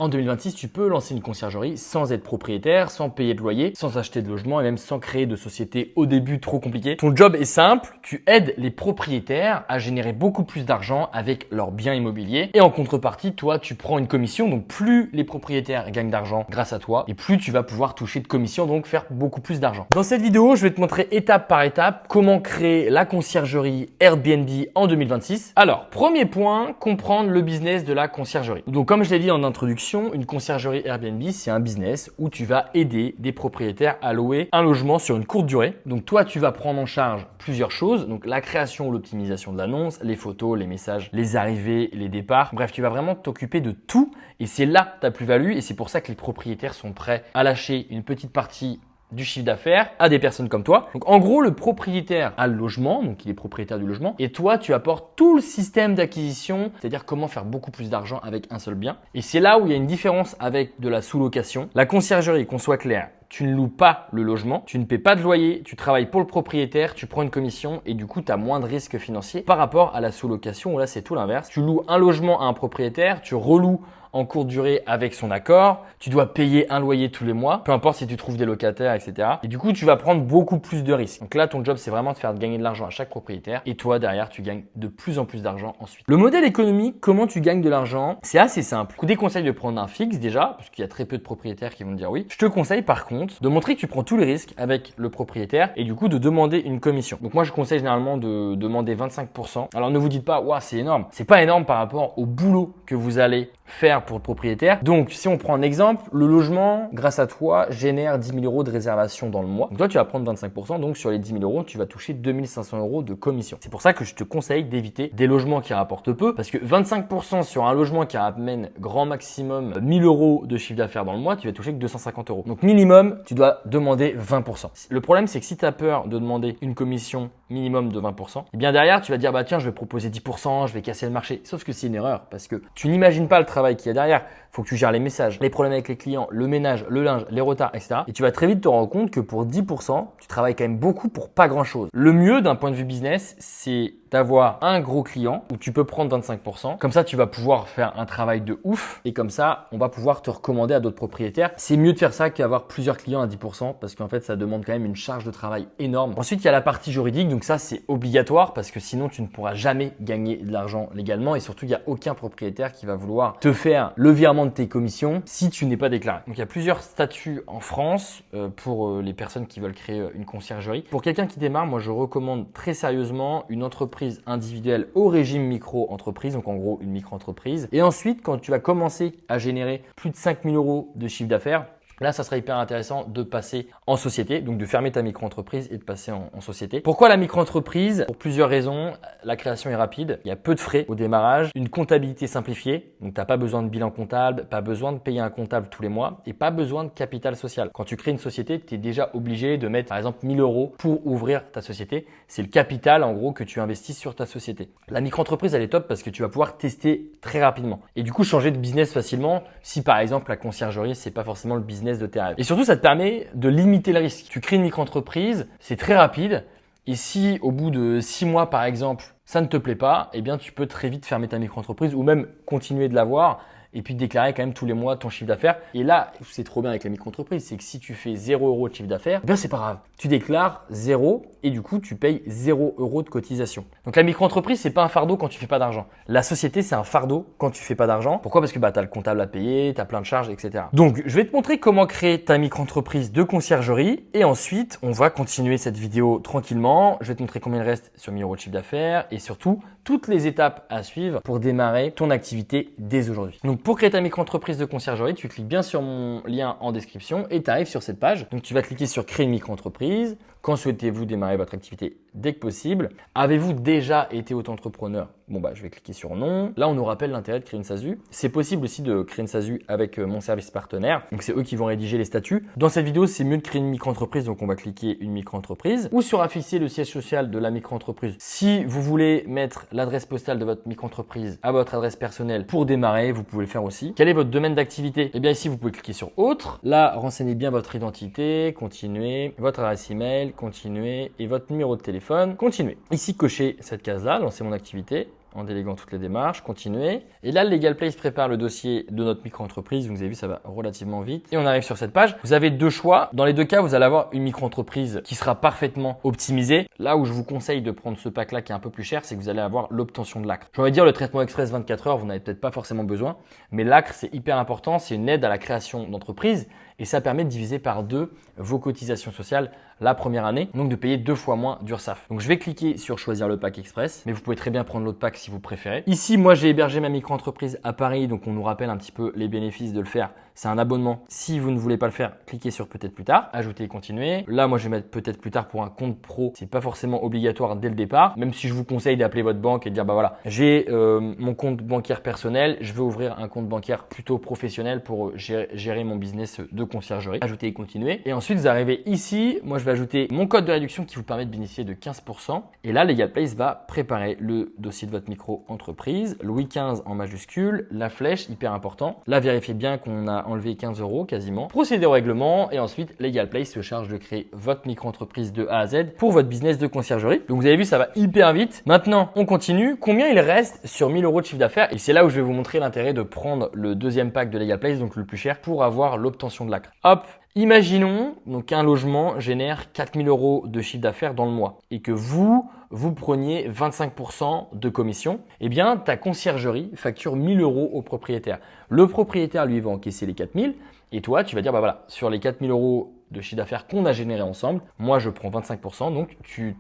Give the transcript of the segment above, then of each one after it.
En 2026, tu peux lancer une conciergerie sans être propriétaire, sans payer de loyer, sans acheter de logement et même sans créer de société au début trop compliqué. Ton job est simple, tu aides les propriétaires à générer beaucoup plus d'argent avec leurs biens immobiliers et en contrepartie, toi, tu prends une commission. Donc plus les propriétaires gagnent d'argent grâce à toi et plus tu vas pouvoir toucher de commission, donc faire beaucoup plus d'argent. Dans cette vidéo, je vais te montrer étape par étape comment créer la conciergerie Airbnb en 2026. Alors, premier point, comprendre le business de la conciergerie. Donc comme je l'ai dit en introduction, une conciergerie Airbnb, c'est un business où tu vas aider des propriétaires à louer un logement sur une courte durée. Donc toi, tu vas prendre en charge plusieurs choses. Donc la création ou l'optimisation de l'annonce, les photos, les messages, les arrivées, les départs. Bref, tu vas vraiment t'occuper de tout et c'est là ta plus-value et c'est pour ça que les propriétaires sont prêts à lâcher une petite partie du chiffre d'affaires à des personnes comme toi. Donc en gros, le propriétaire a le logement, donc il est propriétaire du logement et toi, tu apportes tout le système d'acquisition, c'est-à-dire comment faire beaucoup plus d'argent avec un seul bien. Et c'est là où il y a une différence avec de la sous-location. La conciergerie, qu'on soit clair, tu ne loues pas le logement, tu ne paies pas de loyer, tu travailles pour le propriétaire, tu prends une commission et du coup, tu as moins de risques financiers par rapport à la sous-location où là, c'est tout l'inverse. Tu loues un logement à un propriétaire, tu reloues en courte durée avec son accord, tu dois payer un loyer tous les mois, peu importe si tu trouves des locataires, etc. Et du coup, tu vas prendre beaucoup plus de risques. Donc là, ton job, c'est vraiment de faire gagner de l'argent à chaque propriétaire et toi, derrière, tu gagnes de plus en plus d'argent ensuite. Le modèle économique, comment tu gagnes de l'argent, c'est assez simple. Je te déconseille de prendre un fixe déjà, parce qu'il y a très peu de propriétaires qui vont te dire oui. Je te conseille par contre de montrer que tu prends tous les risques avec le propriétaire et du coup de demander une commission. Donc moi, je conseille généralement de demander 25%. Alors ne vous dites pas, waouh, c'est énorme. C'est pas énorme par rapport au boulot que vous allez faire pour le propriétaire. Donc, si on prend un exemple, le logement, grâce à toi, génère 10 000 euros de réservation dans le mois. Donc, toi, tu vas prendre 25%. Donc, sur les 10 000 euros, tu vas toucher 2 500 euros de commission. C'est pour ça que je te conseille d'éviter des logements qui rapportent peu parce que 25% sur un logement qui ramène grand maximum 1 000 euros de chiffre d'affaires dans le mois, tu vas toucher que 250 euros. Donc, minimum, tu dois demander 20%. Le problème, c'est que si tu as peur de demander une commission minimum de 20%, et bien derrière, tu vas dire, bah tiens, je vais proposer 10%, je vais casser le marché. Sauf que c'est une erreur parce que tu n'imagines pas le travail qu'il y a derrière. Il faut que tu gères les messages, les problèmes avec les clients, le ménage, le linge, les retards, etc. Et tu vas très vite te rendre compte que pour 10%, tu travailles quand même beaucoup pour pas grand chose. Le mieux d'un point de vue business, c'est d'avoir un gros client où tu peux prendre 25%. Comme ça, tu vas pouvoir faire un travail de ouf et comme ça, on va pouvoir te recommander à d'autres propriétaires. C'est mieux de faire ça qu'avoir plusieurs clients à 10% parce qu'en fait, ça demande quand même une charge de travail énorme. Ensuite, il y a la partie juridique. Donc ça, c'est obligatoire parce que sinon, tu ne pourras jamais gagner de l'argent légalement et surtout, il n'y a aucun propriétaire qui va vouloir te faire le virement de tes commissions si tu n'es pas déclaré. Donc, il y a plusieurs statuts en France pour les personnes qui veulent créer une conciergerie. Pour quelqu'un qui démarre, moi, je recommande très sérieusement une entreprise individuelle au régime micro-entreprise, donc en gros une micro-entreprise. Et ensuite, quand tu vas commencer à générer plus de 5 000 euros de chiffre d'affaires, là, ça serait hyper intéressant de passer en société, donc de fermer ta micro-entreprise et de passer en société. Pourquoi la micro-entreprise? Pour plusieurs raisons. La création est rapide, il y a peu de frais au démarrage, une comptabilité simplifiée, donc tu n'as pas besoin de bilan comptable, pas besoin de payer un comptable tous les mois et pas besoin de capital social. Quand tu crées une société, tu es déjà obligé de mettre par exemple 1 000 euros pour ouvrir ta société. C'est le capital en gros que tu investis sur ta société. La micro-entreprise, elle est top parce que tu vas pouvoir tester très rapidement et du coup changer de business facilement si par exemple la conciergerie, c'est pas forcément le business de tes rêves. Et surtout, ça te permet de limiter le risque. Tu crées une micro-entreprise, c'est très rapide. Et si au bout de 6 mois, par exemple, ça ne te plaît pas, eh bien, tu peux très vite fermer ta micro-entreprise ou même continuer de l'avoir et puis déclarer quand même tous les mois ton chiffre d'affaires. Et là, c'est trop bien avec la micro-entreprise, c'est que si tu fais 0 euros de chiffre d'affaires, eh bien, c'est pas grave. Tu déclares 0 et du coup, tu payes 0 euros de cotisation. Donc, la micro-entreprise, c'est pas un fardeau quand tu fais pas d'argent. La société, c'est un fardeau quand tu fais pas d'argent. Pourquoi? Parce que bah, tu as le comptable à payer, tu as plein de charges, etc. Donc, je vais te montrer comment créer ta micro-entreprise de conciergerie et ensuite, on va continuer cette vidéo tranquillement. Je vais te montrer combien il reste sur 1 000 euros de chiffre d'affaires et surtout, toutes les étapes à suivre pour démarrer ton activité dès aujourd'hui. Donc, pour créer ta micro-entreprise de conciergerie, tu cliques bien sur mon lien en description et tu arrives sur cette page. Donc, tu vas cliquer sur créer une micro-entreprise. Quand souhaitez-vous démarrer votre activité dès que possible? Avez-vous déjà été auto-entrepreneur? Bon, bah, je vais cliquer sur non. Là, on nous rappelle l'intérêt de créer une SASU. C'est possible aussi de créer une SASU avec mon service partenaire. Donc, c'est eux qui vont rédiger les statuts. Dans cette vidéo, c'est mieux de créer une micro-entreprise. Donc, on va cliquer une micro-entreprise ou sur afficher le siège social de la micro-entreprise. Si vous voulez mettre l'adresse postale de votre micro-entreprise à votre adresse personnelle pour démarrer, vous pouvez le faire aussi. Quel est votre domaine d'activité? Eh bien, ici, vous pouvez cliquer sur autre. Là, renseignez bien votre identité, continuez, votre adresse email, continuez et votre numéro de téléphone, continuez. Ici, cochez cette case-là, lancer mon activité. en déléguant toutes les démarches, continuer. Et là, le Legal Place prépare le dossier de notre micro-entreprise. Vous avez vu, ça va relativement vite. Et on arrive sur cette page. Vous avez deux choix. Dans les deux cas, vous allez avoir une micro-entreprise qui sera parfaitement optimisée. Là où je vous conseille de prendre ce pack-là qui est un peu plus cher, c'est que vous allez avoir l'obtention de l'ACRE. J'ai envie de dire le traitement express 24 heures, vous n'avez peut-être pas forcément besoin. Mais l'ACRE, c'est hyper important. C'est une aide à la création d'entreprise. Et ça permet de diviser par 2 vos cotisations sociales la première année, donc de payer 2 fois moins d'URSSAF. Donc je vais cliquer sur choisir le pack express, mais vous pouvez très bien prendre l'autre pack si vous préférez. Ici, moi j'ai hébergé ma micro-entreprise à Paris, donc on nous rappelle un petit peu les bénéfices de le faire. C'est un abonnement. Si vous ne voulez pas le faire, cliquez sur peut-être plus tard, ajouter et continuer. Là, moi je vais mettre peut-être plus tard pour un compte pro. C'est pas forcément obligatoire dès le départ, même si je vous conseille d'appeler votre banque et de dire bah voilà, j'ai mon compte bancaire personnel, je veux ouvrir un compte bancaire plutôt professionnel pour gérer mon business de conciergerie. Ajouter et continuer. Et ensuite, vous arrivez ici. Moi, je vais ajouter mon code de réduction qui vous permet de bénéficier de 15%. Et là, Legal Place va préparer le dossier de votre micro-entreprise. Louis XV en majuscule, la flèche, hyper important. Là, vérifiez bien qu'on a enlevé 15 € quasiment. Procédez au règlement et ensuite, Legal Place se charge de créer votre micro-entreprise de A à Z pour votre business de conciergerie. Donc, vous avez vu, ça va hyper vite. Maintenant, on continue. Combien il reste sur 1000 € de chiffre d'affaires? Et c'est là où je vais vous montrer l'intérêt de prendre le deuxième pack de Legal Place, donc le plus cher, pour avoir l'obtention de l'ACRE. Hop! Imaginons donc qu'un logement génère 4000 € de chiffre d'affaires dans le mois et que vous preniez 25% de commission. Eh bien, ta conciergerie facture 1000 € au propriétaire. Le propriétaire, lui, va encaisser les 4000 et toi, tu vas dire, bah voilà, sur les 4000 € de chiffre d'affaires qu'on a généré ensemble, moi je prends 25%, donc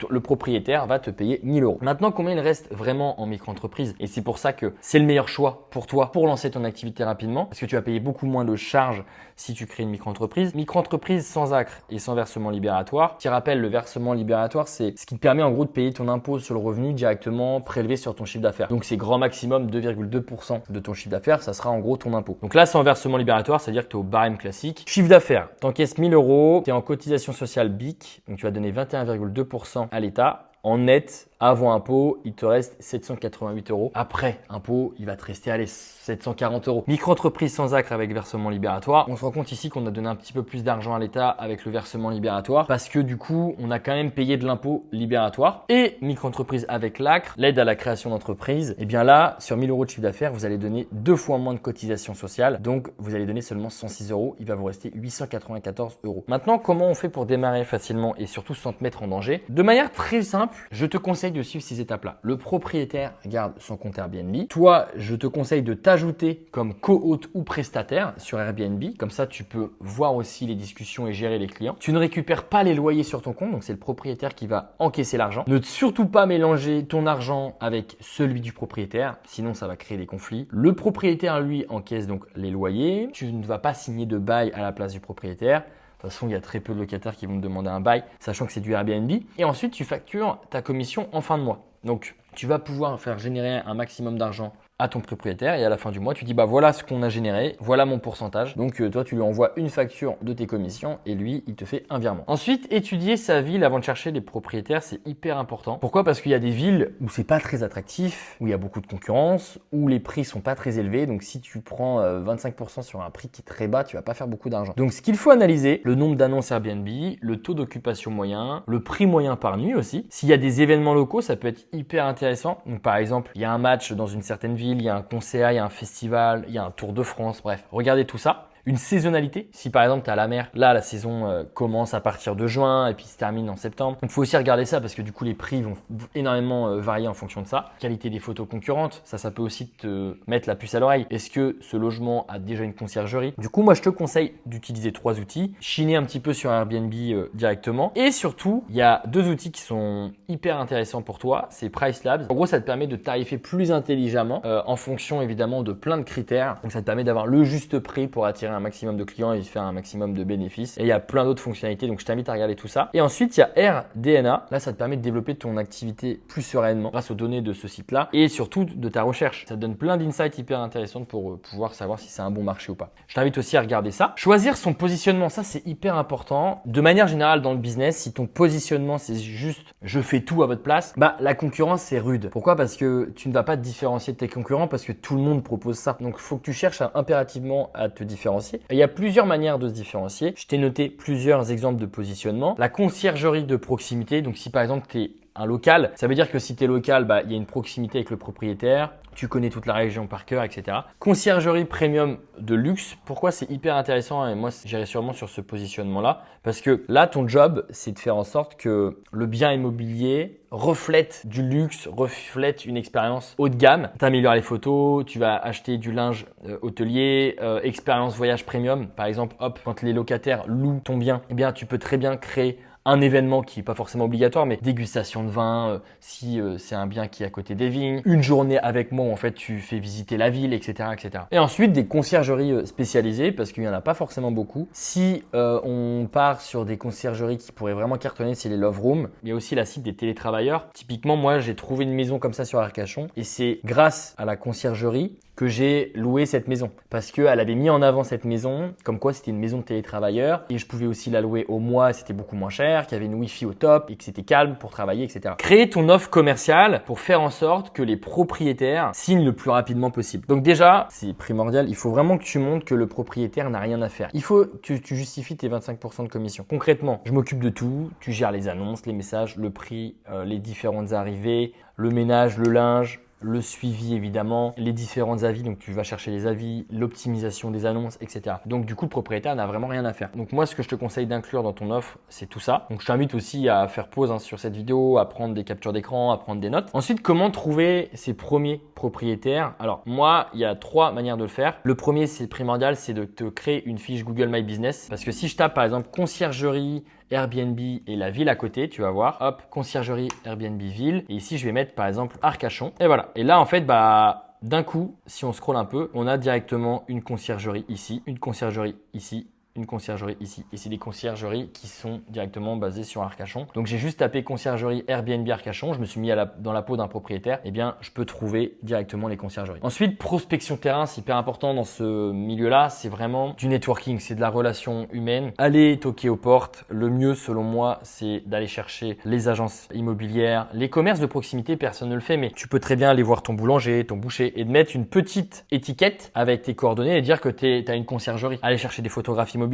le propriétaire va te payer 1000 €. Maintenant, combien il reste vraiment en micro-entreprise? Et c'est pour ça que c'est le meilleur choix pour toi pour lancer ton activité rapidement, parce que tu vas payer beaucoup moins de charges si tu crées une micro-entreprise. Micro-entreprise sans ACRE et sans versement libératoire. Petit rappel, le versement libératoire, c'est ce qui te permet en gros de payer ton impôt sur le revenu directement prélevé sur ton chiffre d'affaires. Donc c'est grand maximum 2,2% de ton chiffre d'affaires, ça sera en gros ton impôt. Donc là, sans versement libératoire, c'est-à-dire que tu es au barème classique. Chiffre d'affaires, tu encaisses 1000 €, tu es en cotisation sociale BIC, donc tu vas donner 21,2% à l'État. En net, avant impôt, il te reste 788 €. Après impôt, il va te rester, allez, 740 €. Micro-entreprise sans ACRE avec versement libératoire. On se rend compte ici qu'on a donné un petit peu plus d'argent à l'État avec le versement libératoire parce que du coup, on a quand même payé de l'impôt libératoire. Et micro-entreprise avec l'ACRE, l'aide à la création d'entreprise. Et bien là, sur 1000 € de chiffre d'affaires, vous allez donner 2 fois moins de cotisation sociale. Donc, vous allez donner seulement 106 €. Il va vous rester 894 €. Maintenant, comment on fait pour démarrer facilement et surtout sans te mettre en danger? De manière très simple, je te conseille de suivre ces étapes-là. Le propriétaire garde son compte Airbnb. Toi, je te conseille de t'ajouter comme co-hôte ou prestataire sur Airbnb. Comme ça, tu peux voir aussi les discussions et gérer les clients. Tu ne récupères pas les loyers sur ton compte, donc c'est le propriétaire qui va encaisser l'argent. Ne surtout pas mélanger ton argent avec celui du propriétaire, sinon ça va créer des conflits. Le propriétaire, lui, encaisse donc les loyers. Tu ne vas pas signer de bail à la place du propriétaire. De toute façon, il y a très peu de locataires qui vont me demander un bail, sachant que c'est du Airbnb. Et ensuite, tu factures ta commission en fin de mois. Donc, tu vas pouvoir faire générer un maximum d'argent à ton propriétaire et à la fin du mois, tu dis bah voilà ce qu'on a généré, voilà mon pourcentage. Donc toi, tu lui envoies une facture de tes commissions et lui, il te fait un virement. Ensuite, étudier sa ville avant de chercher des propriétaires, c'est hyper important. Pourquoi? Parce qu'il y a des villes où c'est pas très attractif, où il y a beaucoup de concurrence, où les prix sont pas très élevés. Donc si tu prends 25% sur un prix qui est très bas, tu vas pas faire beaucoup d'argent. Donc ce qu'il faut analyser, le nombre d'annonces Airbnb, le taux d'occupation moyen, le prix moyen par nuit aussi. S'il y a des événements locaux, ça peut être hyper intéressant. Donc par exemple, il y a un match dans une certaine ville, il y a un concert, il y a un festival, il y a un Tour de France, bref, regardez tout ça. Une saisonnalité, si par exemple tu es à la mer, là la saison commence à partir de juin et puis se termine en septembre. Donc il faut aussi regarder ça parce que du coup les prix vont énormément varier en fonction de ça. Qualité des photos concurrentes, ça peut aussi te mettre la puce à l'oreille. Est-ce que ce logement a déjà une conciergerie? Du coup moi je te conseille d'utiliser 3 outils. Chiner un petit peu sur Airbnb directement. Et surtout, il y a 2 outils qui sont hyper intéressants pour toi. C'est Price Labs. En gros ça te permet de tarifer plus intelligemment en fonction évidemment de plein de critères. Donc ça te permet d'avoir le juste prix pour attirer un maximum de clients et faire un maximum de bénéfices. Et il y a plein d'autres fonctionnalités, donc je t'invite à regarder tout ça. Et ensuite, il y a RDNA. Là, ça te permet de développer ton activité plus sereinement grâce aux données de ce site-là et surtout de ta recherche. Ça te donne plein d'insights hyper intéressants pour pouvoir savoir si c'est un bon marché ou pas. Je t'invite aussi à regarder ça. Choisir son positionnement, ça c'est hyper important. De manière générale dans le business, si ton positionnement c'est juste je fais tout à votre place, bah la concurrence c'est rude. Pourquoi? Parce que tu ne vas pas te différencier de tes concurrents parce que tout le monde propose ça. Donc il faut que tu cherches impérativement à te différencier. Et il y a plusieurs manières de se différencier. Je t'ai noté plusieurs exemples de positionnement. La conciergerie de proximité. Donc si par exemple tu es un local. Ça veut dire que si tu es local, bah, il y a une proximité avec le propriétaire. Tu connais toute la région par cœur, etc. Conciergerie premium de luxe. Pourquoi c'est hyper intéressant? Et moi, j'irai sûrement sur ce positionnement-là. Parce que là, ton job, c'est de faire en sorte que le bien immobilier reflète du luxe, reflète une expérience haut de gamme. Tu améliores les photos, tu vas acheter du linge hôtelier, expérience voyage premium. Par exemple, hop, quand les locataires louent ton bien, eh bien, tu peux très bien créer un événement qui n'est pas forcément obligatoire, mais dégustation de vin, si c'est un bien qui est à côté des vignes, une journée avec moi où en fait tu fais visiter la ville, etc. etc. Et ensuite des conciergeries spécialisées, parce qu'il n'y en a pas forcément beaucoup. Si on part sur des conciergeries qui pourraient vraiment cartonner, c'est les Love Rooms. Il y a aussi la cible des télétravailleurs. Typiquement, moi j'ai trouvé une maison comme ça sur Arcachon et c'est grâce à la conciergerie que j'ai loué cette maison parce qu'elle avait mis en avant cette maison comme quoi c'était une maison de télétravailleurs et je pouvais aussi la louer au mois, c'était beaucoup moins cher, qu'il y avait une Wi-Fi au top et que c'était calme pour travailler, etc. Créer ton offre commerciale pour faire en sorte que les propriétaires signent le plus rapidement possible. Donc déjà, c'est primordial, il faut vraiment que tu montres que le propriétaire n'a rien à faire. Il faut que tu justifies tes 25% de commission. Concrètement, je m'occupe de tout, tu gères les annonces, les messages, le prix, les différentes arrivées, le ménage, le linge, le suivi évidemment, les différents avis, donc tu vas chercher les avis, l'optimisation des annonces, etc. Donc du coup, le propriétaire n'a vraiment rien à faire. Donc moi, ce que je te conseille d'inclure dans ton offre, c'est tout ça. Donc je t'invite aussi à faire pause sur cette vidéo, à prendre des captures d'écran, à prendre des notes. Ensuite, comment trouver ses premiers propriétaires? Alors moi, il y a 3 manières de le faire. Le premier, c'est primordial, c'est de te créer une fiche Google My Business. Parce que si je tape par exemple conciergerie, Airbnb et la ville à côté, tu vas voir, hop, conciergerie, Airbnb, ville. Et ici, je vais mettre par exemple Arcachon. Et voilà. Et là, en fait, bah, d'un coup, si on scrolle un peu, on a directement une conciergerie ici, une conciergerie ici, une conciergerie ici. Et c'est des conciergeries qui sont directement basées sur Arcachon. Donc j'ai juste tapé conciergerie Airbnb Arcachon. Je me suis mis dans la peau d'un propriétaire. Eh bien, je peux trouver directement les conciergeries. Ensuite, prospection terrain, c'est hyper important dans ce milieu-là. C'est vraiment du networking, c'est de la relation humaine. Aller toquer aux portes. Le mieux, selon moi, c'est d'aller chercher les agences immobilières, les commerces de proximité. Personne ne le fait, mais tu peux très bien aller voir ton boulanger, ton boucher et de mettre une petite étiquette avec tes coordonnées et dire que tu as une conciergerie. Aller chercher des photographes immobiliers.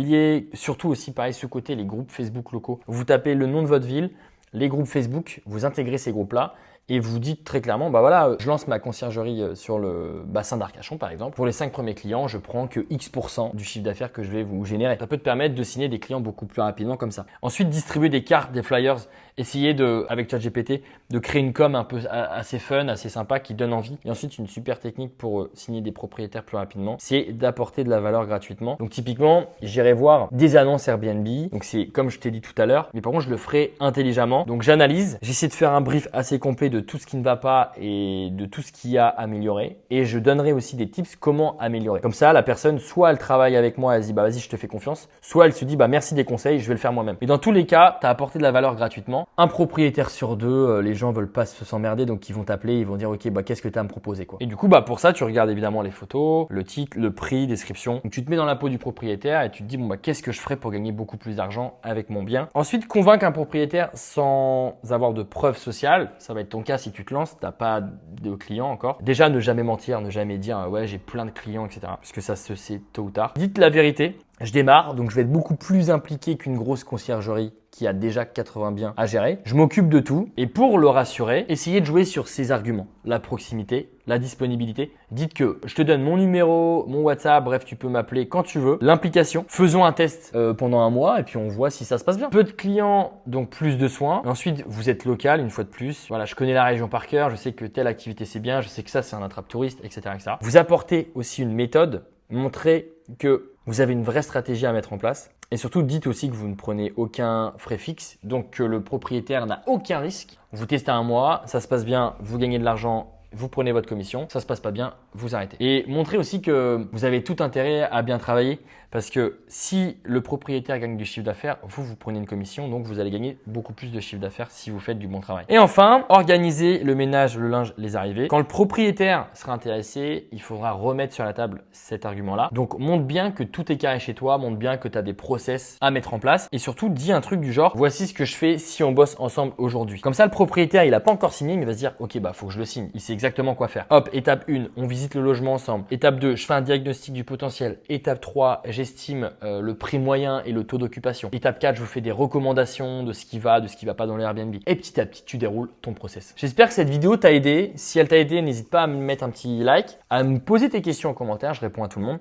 Surtout aussi, pareil, ce côté, les groupes Facebook locaux. Vous tapez le nom de votre ville, les groupes Facebook, vous intégrez ces groupes-là et vous dites très clairement, bah voilà, je lance ma conciergerie sur le bassin d'Arcachon par exemple. Pour les 5 premiers clients, je prends que X% du chiffre d'affaires que je vais vous générer. Ça peut te permettre de signer des clients beaucoup plus rapidement comme ça. Ensuite, distribuer des cartes, des flyers. Essayez avec ChatGPT, de créer une com un peu assez fun, assez sympa, qui donne envie. Et ensuite, une super technique pour signer des propriétaires plus rapidement, c'est d'apporter de la valeur gratuitement. Donc typiquement, j'irai voir des annonces Airbnb. Donc c'est comme je t'ai dit tout à l'heure, mais par contre, je le ferai intelligemment. Donc j'analyse, j'essaie de faire un brief assez complet de tout ce qui ne va pas et de tout ce qu'il y a à améliorer. Et je donnerai aussi des tips comment améliorer. Comme ça, la personne, soit elle travaille avec moi, elle se dit, bah vas-y, je te fais confiance. Soit elle se dit, bah merci des conseils, je vais le faire moi-même. Et dans tous les cas, tu as apporté de la valeur gratuitement. Un propriétaire sur 2, les gens veulent pas s'emmerder, donc ils vont t'appeler, ils vont dire ok, bah qu'est-ce que tu as à me proposer quoi. Et du coup, bah pour ça, tu regardes évidemment les photos, le titre, le prix, description. Donc tu te mets dans la peau du propriétaire et tu te dis bon bah qu'est-ce que je ferais pour gagner beaucoup plus d'argent avec mon bien. Ensuite, convaincre un propriétaire sans avoir de preuves sociales, ça va être ton cas si tu te lances, t'as pas de clients encore. Déjà, ne jamais mentir, ne jamais dire ouais j'ai plein de clients, etc. Parce que ça se sait tôt ou tard. Dites la vérité. Je démarre, donc je vais être beaucoup plus impliqué qu'une grosse conciergerie qui a déjà 80 biens à gérer. Je m'occupe de tout et pour le rassurer, essayez de jouer sur ces arguments. La proximité, la disponibilité. Dites que je te donne mon numéro, mon WhatsApp, bref, tu peux m'appeler quand tu veux. L'implication. Faisons un test pendant un mois et puis on voit si ça se passe bien. Peu de clients, donc plus de soins. Et ensuite, vous êtes local une fois de plus. Voilà, je connais la région par cœur, je sais que telle activité c'est bien, je sais que ça c'est un attrape-touriste, etc., etc. Vous apportez aussi une méthode, montrez que vous avez une vraie stratégie à mettre en place. Et surtout, dites aussi que vous ne prenez aucun frais fixe, donc que le propriétaire n'a aucun risque. Vous testez un mois, ça se passe bien, vous gagnez de l'argent, vous prenez votre commission, ça se passe pas bien, vous arrêtez. Et montrez aussi que vous avez tout intérêt à bien travailler parce que si le propriétaire gagne du chiffre d'affaires, vous prenez une commission, donc vous allez gagner beaucoup plus de chiffre d'affaires si vous faites du bon travail. Et enfin, organisez le ménage, le linge, les arrivées. Quand le propriétaire sera intéressé, il faudra remettre sur la table cet argument-là. Donc montre bien que tout est carré chez toi, montre bien que tu as des process à mettre en place et surtout dis un truc du genre, voici ce que je fais si on bosse ensemble aujourd'hui. Comme ça, le propriétaire, il n'a pas encore signé, mais il va se dire, ok, bah faut que je le signe. Il sait exactement exactement quoi faire. Hop, étape 1, on visite le logement ensemble. Étape 2, je fais un diagnostic du potentiel. Étape 3, j'estime le prix moyen et le taux d'occupation. Étape 4, je vous fais des recommandations de ce qui va, de ce qui va pas dans le Airbnb. Et petit à petit, tu déroules ton process. J'espère que cette vidéo t'a aidé. Si elle t'a aidé, n'hésite pas à me mettre un petit like, à me poser tes questions en commentaire. Je réponds à tout le monde.